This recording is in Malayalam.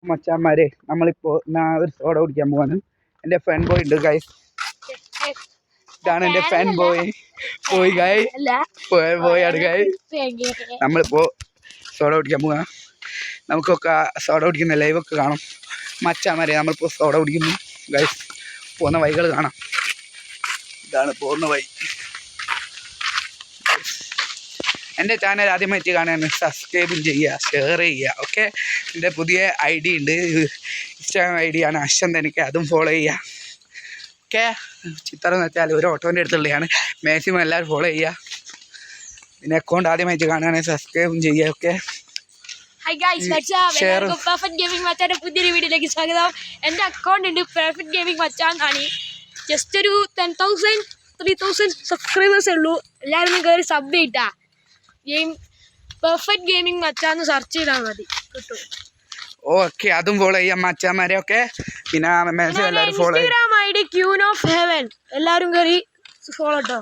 മച്ചാന്മാരെ നമ്മളിപ്പോൾ ഒരു സോഡ കുടിക്കാൻ പോവാണ്. എൻ്റെ ഫാൻ ബോയ് ഉണ്ട് ഗൈസ്. ഇതാണ് എൻ്റെ ഫാൻ ബോയ് ആണ് ഗൈസ്. നമ്മളിപ്പോൾ സോഡ കുടിക്കാൻ പോവാ. നമുക്കൊക്കെ സോഡ കുടിക്കുന്ന ലൈവൊക്കെ കാണാം. മച്ചാന്മാരെ നമ്മളിപ്പോൾ സോഡ കുടിക്കുന്നു ഗൈസ്. പോകുന്ന വഴികൾ കാണാം. ഇതാണ് പോകുന്ന വഴി. എൻ്റെ ചാനൽ ആദ്യമായിട്ട് കാണാൻ സബ്സ്ക്രൈബും ചെയ്യുക, ഷെയർ ചെയ്യുക. ഓക്കെ, എൻ്റെ പുതിയ ID ഉണ്ട്, ഇൻസ്റ്റാഗ്രാം ID ആണ് അശ്വന്തനിക്ക്, അതും ഫോളോ ചെയ്യുക. ഓക്കെ, ചിത്രം എന്ന് വെച്ചാൽ ഒരു ഓട്ടോൻ്റെ അടുത്തുള്ളതാണ്. മാക്സിമം എല്ലാവരും ഫോളോ ചെയ്യുക. പിന്നെ അക്കൗണ്ട് ആദ്യമായിട്ട് കാണുകയാണെങ്കിൽ സബ്സ്ക്രൈബും ചെയ്യുക. ഓക്കെ, പുതിയൊരു വീഡിയോയിലേക്ക് സ്വാഗതം. എൻ്റെ അക്കൗണ്ട് ഉണ്ട് പെർഫെക്റ്റ് ഗെയിമിംഗ് മച്ചാന്നാണ്. ജസ്റ്റ് ഒരു 10,000 3,000 സബ്സ്ക്രൈബേഴ്സേ ഉള്ളൂ. എല്ലാവരും കയറി സബ് ചെയ്താ. ഗെയിം പെർഫെക്റ്റ് ഗെയിമിംഗ് മച്ചാന്ന് സെർച്ച് ചെയ്താൽ മതി, കിട്ടും. ഓക്കെ, അതും ഫോളോ ചെയ്യാം മച്ചാന്മാരെ. ഓക്കെ, പിന്നെ എല്ലാവരും follow Instagram ID Queen of Heaven. എല്ലാവരും കയറി ഫോളോ കേട്ടോ.